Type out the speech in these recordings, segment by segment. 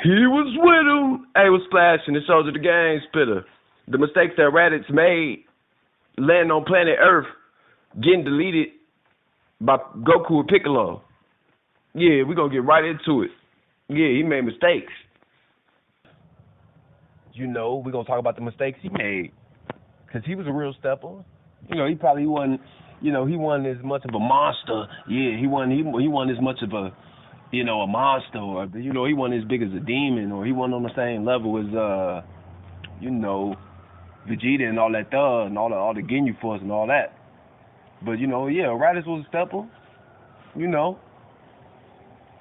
He was with him. Hey, was splashing. It shows you the game spitter. The mistakes that RADITZ made landing on planet Earth, getting deleted by Goku and Piccolo. Yeah, we're going to get right into it. Yeah, he made mistakes. You know, we're going to talk about the mistakes he made. Because he was a real stepper. You know, he probably wasn't, he wasn't as much of a monster. Yeah, he wasn't as much of a, a monster. Or, he wasn't as big as a demon. Or he wasn't on the same level as, Vegeta and all that stuff and all the Ginyu Force and all that. But, RADITZ was a stepper.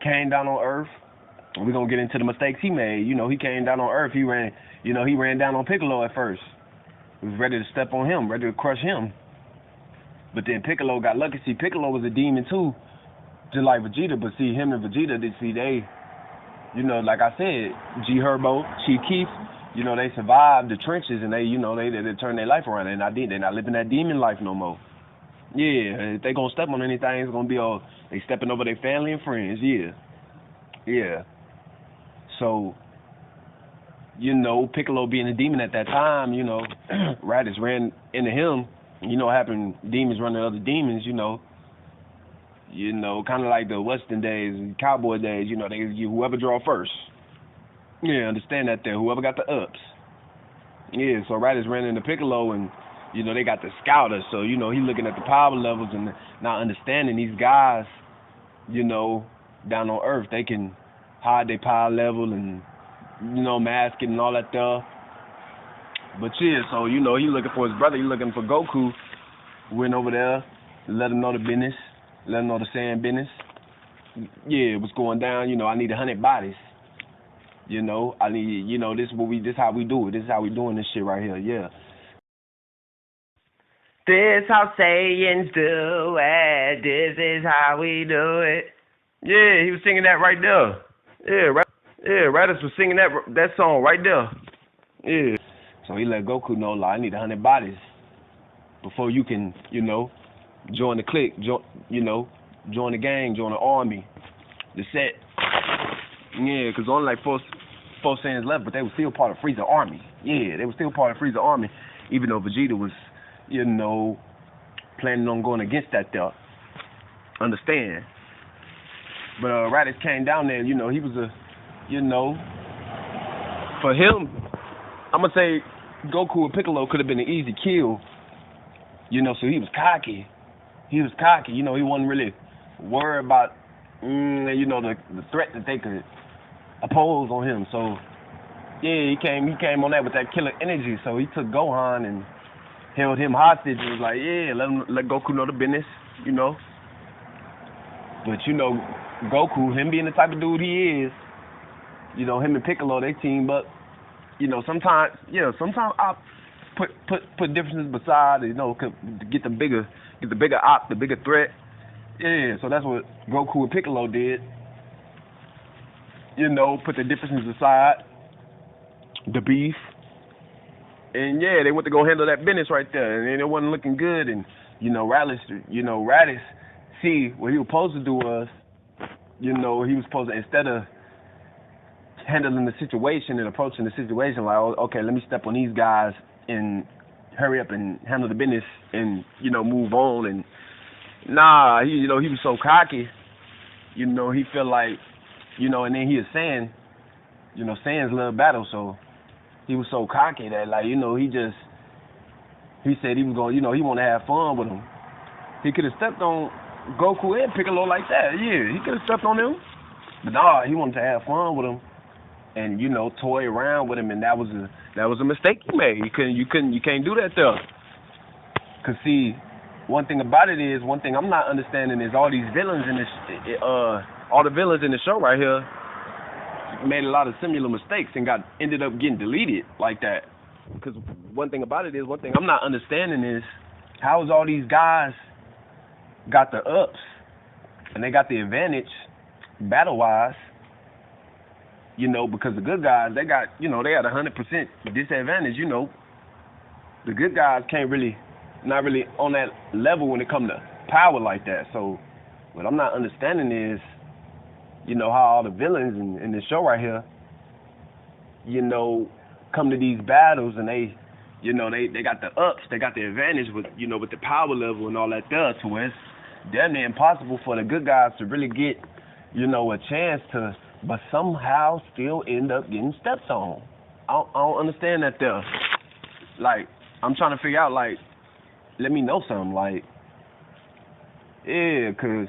Came down on Earth. We're going to get into the mistakes he made. He came down on Earth. He ran down on Piccolo at first. He was ready to step on him, ready to crush him. But then Piccolo got lucky. See, Piccolo was a demon too, just like Vegeta. But see, him and Vegeta, they, like I said, G Herbo, Chief Keef, they survived the trenches and they turned their life around. They're not living that demon life no more. Yeah, if they gonna step on anything, it's gonna be they stepping over their family and friends. Yeah. So, Piccolo being a demon at that time, RADITZ ran into him. What happened? Demons running other demons. Kind of like the Western days, cowboy days. Whoever draw first. Yeah, understand that there. Whoever got the ups. Yeah, so RADITZ ran into Piccolo and. They got the scouter, so, he looking at the power levels and not understanding these guys, down on Earth, they can hide their power level and, mask it and all that stuff. But, yeah, so, he looking for his brother, he looking for Goku. Went over there, let him know the business, let him know the Saiyan business. Yeah, what's going down, I need 100 bodies. I need, this how we do it. This is how we doing this shit right here, yeah. This how Saiyans do it. This is how we do it. Yeah, he was singing that right there. Yeah, RADITZ was singing that song right there. Yeah. So he let Goku know, like, I need 100 bodies before you can, join the clique, join the gang, join the army, the set. Yeah, because only like four Saiyans left, but they were still part of Frieza army. Yeah, they were still part of Frieza army, even though Vegeta was. Planning on going against that there. Understand? But RADITZ came down there, he was for him, I'm going to say Goku and Piccolo could have been an easy kill, so he was cocky. He wasn't really worried about, the threat that they could oppose on him. So, yeah, he came on that with that killer energy, so he took Gohan and held him hostage and was like, yeah, let Goku know the business, But, Goku, him being the type of dude he is, him and Piccolo, they team up. Sometimes I put differences beside, to get the bigger op, the bigger threat. Yeah, so that's what Goku and Piccolo did. Put the differences aside, the beef. And yeah, they went to go handle that business right there, and it wasn't looking good. And RADITZ, see what he was supposed to do was, he was supposed to, instead of handling the situation and approaching the situation like, okay, let me step on these guys and hurry up and handle the business and move on. And nah, he was so cocky, he felt like, and then he was saying, Saiyans love battle, so. He was so cocky that, like, he said he was going, he wanted to have fun with him. He could have stepped on Goku and Piccolo like that. Yeah, he could have stepped on them. But nah, he wanted to have fun with him and, toy around with him, and that was a mistake he made. You can't do that there. Cause see, one thing I'm not understanding is all these villains in all the villains in the show right here made a lot of similar mistakes and ended up getting deleted like that. Because one thing I'm not understanding is how is all these guys got the ups and they got the advantage battle wise, because the good guys they got they had 100% disadvantage. The good guys not really on that level when it comes to power like that. So what I'm not understanding is how all the villains in this show right here, you know, come to these battles and they, you know, they got the ups, they got the advantage with, you know, with the power level and all that there, to where it's damn near impossible for the good guys to really get, you know, a chance to, but somehow still end up getting stepped on. I don't understand that there. Like, I'm trying to figure out, like, let me know something, like, yeah, 'cause,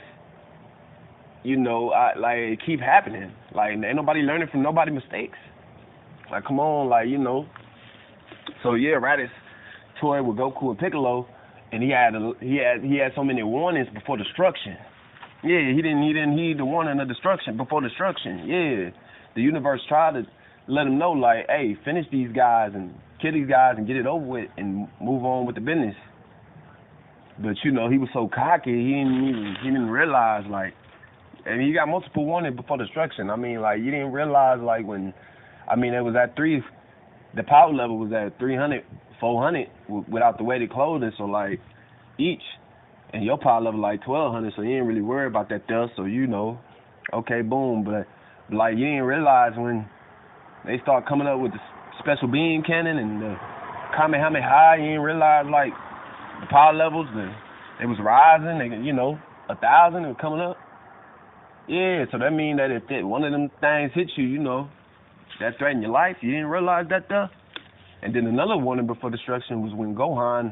you know, it keep happening. Like, ain't nobody learning from nobody's mistakes. Like, come on, like, you know. So yeah, RADITZ toyed with Goku and Piccolo, and he had so many warnings before destruction. Yeah, he didn't heed the warning of destruction before destruction. Yeah, the universe tried to let him know, like, hey, finish these guys and kill these guys and get it over with and move on with the business. But you know, he was so cocky, he didn't realize, like, and he got multiple warnings before destruction. I mean, like, you didn't realize, like, when, I mean, it was at 3, the power level was at 300, 400 without the weighted clothing, so, like, each, and your power level, like, 1,200, so you didn't really worry about that there, so, you know, okay, boom, but, like, you didn't realize when they start coming up with the special beam cannon and the Kamehameha, you didn't realize, like, the power levels, they was rising, they, you know, 1,000 was coming up. Yeah, so that mean that if one of them things hit you, you know, that threatened your life. You didn't realize that there. And then another warning before destruction was when Gohan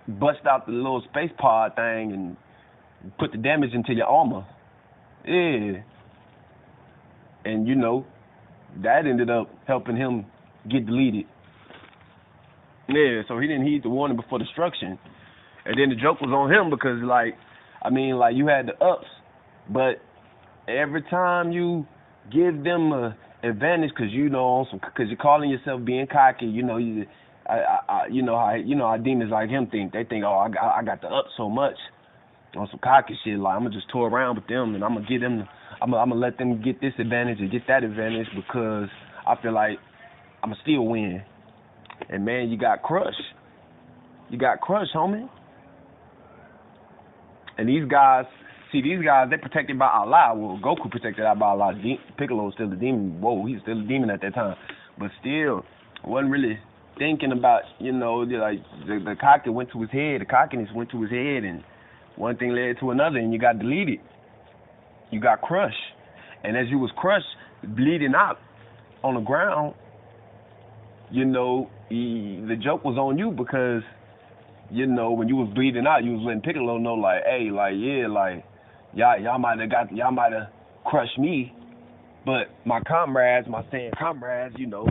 bust out the little space pod thing and put the damage into your armor. Yeah. And, you know, that ended up helping him get deleted. Yeah, so he didn't heed the warning before destruction. And then the joke was on him because, like, I mean, like, you had the ups, but every time you give them a advantage, because you know, because you're calling yourself being cocky, you know, you know how demons like him think. They think, oh, I got the up so much on some cocky shit. Like, I'm gonna just tour around with them and I'm gonna get them. I'm gonna let them get this advantage and get that advantage because I feel like I'm gonna still win. And man, you got crushed. You got crushed, homie. And these guys, they're protected by Allah. Well, Goku protected by Allah. Piccolo was still a demon. Whoa, he was still a demon at that time. But still, wasn't really thinking about, you know, like the cock that went to his head. The cockiness went to his head, and one thing led to another, and you got deleted. You got crushed. And as you was crushed, bleeding out on the ground, you know, the joke was on you because, you know, when you was bleeding out, you was letting Piccolo know, like, hey, like, yeah, like, y'all might have crushed me, but my comrades, my Saiyan comrades, you know,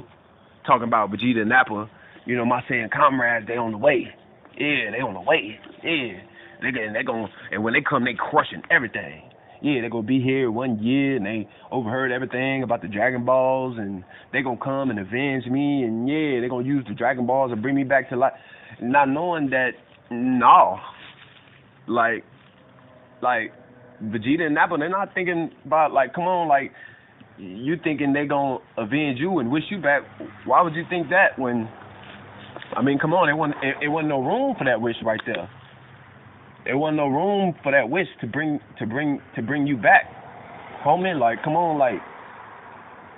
talking about Vegeta and Nappa, you know, my Saiyan comrades, they on the way. Yeah, they on the way. Yeah, they gonna, and when they come, they crushing everything. Yeah, they gonna be here 1 year, and they overheard everything about the Dragon Balls, and they gonna come and avenge me, and yeah, they gonna use the Dragon Balls and bring me back to life, not knowing that, no, like Vegeta and Nappa, they're not thinking about, like, come on, like, you thinking they gonna avenge you and wish you back. Why would you think that when, I mean, come on, it wasn't no room for that wish right there. There wasn't no room for that wish to bring you back, homie. Like, come on, like,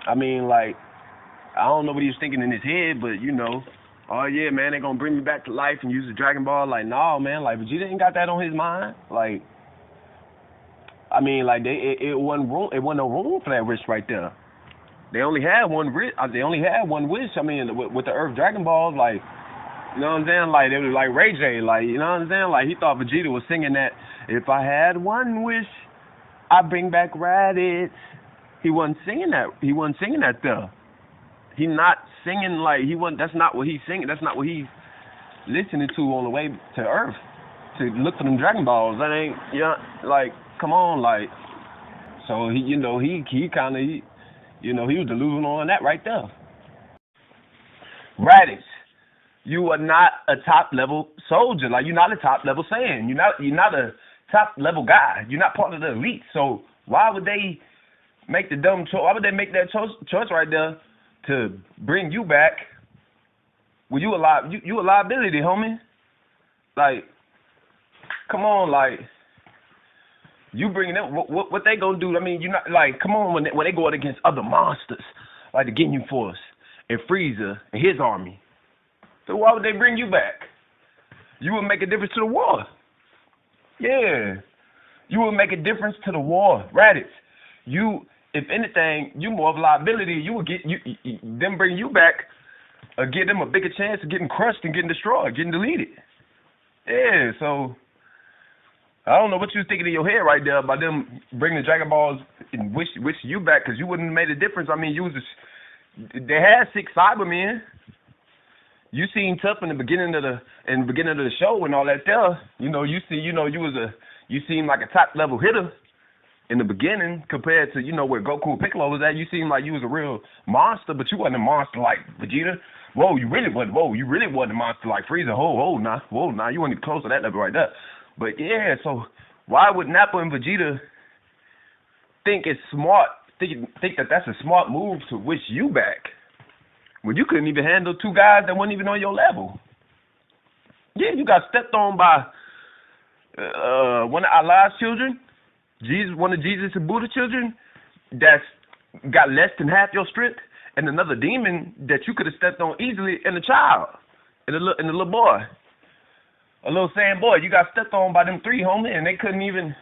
I mean, like, I don't know what he was thinking in his head, but you know, oh yeah, man, they gonna bring me back to life and use the Dragon Ball. Like, no, man, like Vegeta ain't got that on his mind. Like, I mean, like, it wasn't no room for that wish right there. They only had one wish. I mean, with the Earth Dragon Balls, like, you know what I'm saying? Like, it was like Ray J, like, you know what I'm saying? Like, he thought Vegeta was singing that, if I had one wish, I'd bring back RADITZ. He wasn't singing that. He wasn't singing that there. He not singing, like, that's not what he's singing. That's not what he's listening to on the way to Earth, to look for them Dragon Balls. That ain't, you know, like, come on, like, so he, you know, he kind of, you know, he was delusional on that right there. RADITZ, you are not a top level soldier. Like, you're not a top level Saiyan. You're not a top level guy. You're not part of the elite. So why would they make the dumb choice? Why would they make that choice right there to bring you back? Well, you a liability, homie. Like, come on, like, you bringing them, what they gonna do? I mean, you not, like, come on, when they go out against other monsters, like the Ginyu Force, and Frieza and his army. So why would they bring you back? You would make a difference to the war. Yeah. You would make a difference to the war. RADITZ. You, if anything, you more of a liability. You would get them bring you back, give them a bigger chance of getting crushed and getting destroyed, getting deleted. Yeah, so I don't know what you was thinking in your head right there about them bringing the Dragon Balls and wish you back, because you wouldn't have made a difference. I mean, they had 6 Cybermen. You seemed tough in the beginning of the show and all that there. You seemed like a top level hitter in the beginning compared to, where Goku and Piccolo was at. You seemed like you was a real monster, but you wasn't a monster like Vegeta. Whoa, you really wasn't a monster like Frieza. Whoa, nah, you weren't even close to that level right there. But yeah, so why would Nappa and Vegeta think it's smart, think that that's a smart move to wish you back, when you couldn't even handle 2 guys that weren't even on your level? Yeah, you got stepped on by one of Allah's children, one of Jesus and Buddha's children, that's got less than half your strength, and another demon that you could have stepped on easily, and a child, and a little boy, a little Saiyan boy. You got stepped on by them 3, homie, and they couldn't even,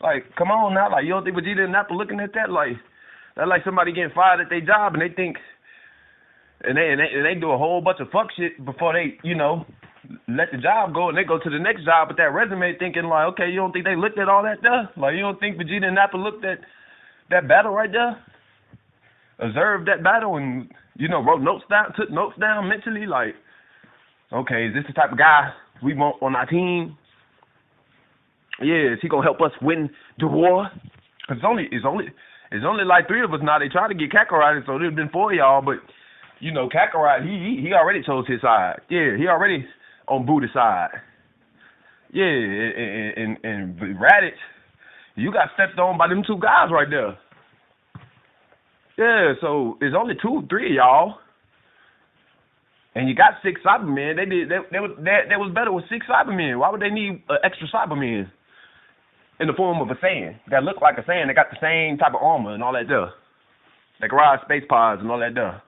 like, come on now, like, you don't think Vegeta and Nappa looking at that like somebody getting fired at their job, and they think, and they do a whole bunch of fuck shit before they, let the job go, and they go to the next job with that resume thinking like, okay, you don't think they looked at all that there? Like, you don't think Vegeta and Nappa looked at that battle right there? Observed that battle and, wrote notes down, took notes down mentally, like, okay, is this the type of guy we want on our team? Yeah, is he gonna help us win the war? Cause it's only like 3 of us now. They tried to get Kakarot, so there'd been 4 of y'all, but Kakarot, he already chose his side. Yeah, he already on Buddha's side. Yeah, and RADITZ, you got stepped on by them 2 guys right there. Yeah, so it's only 2, 3 of y'all, and you got 6 Cybermen. They was better with 6 Cybermen. Why would they need extra Cybermen in the form of a Saiyan that look like a Saiyan? They got the same type of armor and all that there. They can ride space pods and all that there.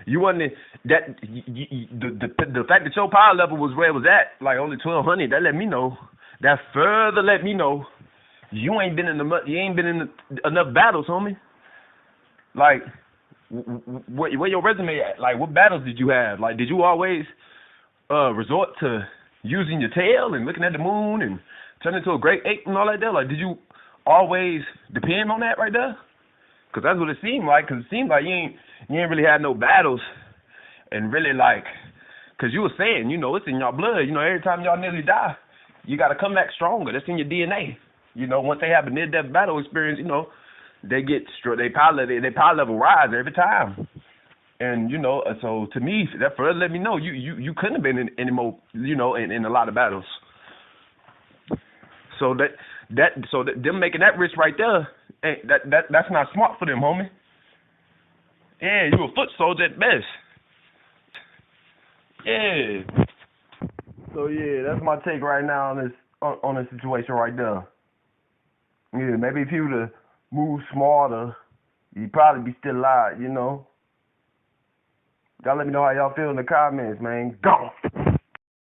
You wasn't that the fact that your power level was where it was at, like only 1200. That let me know. That further let me know you ain't been in enough battles, homie. Like, where your resume at? Like, what battles did you have? Like, did you always resort to using your tail and looking at the moon and turning into a great ape and all that there? Like, did you always depend on that right there? Because that's what it seemed like. Because it seemed like you ain't really had no battles. And really, like, because you were saying, it's in your blood. Every time y'all nearly die, you got to come back stronger. That's in your DNA. Once they have a near-death battle experience, their power level rise every time. And, so to me, that further let me know you couldn't have been in any more, in a lot of battles. So them making that risk right there, that's not smart for them, homie. Yeah, you a foot soldier at best. Yeah. So yeah, that's my take right now on this situation right there. Yeah, maybe if he would have moved smarter, he'd probably be still alive, Y'all let me know how y'all feel in the comments, man. Go!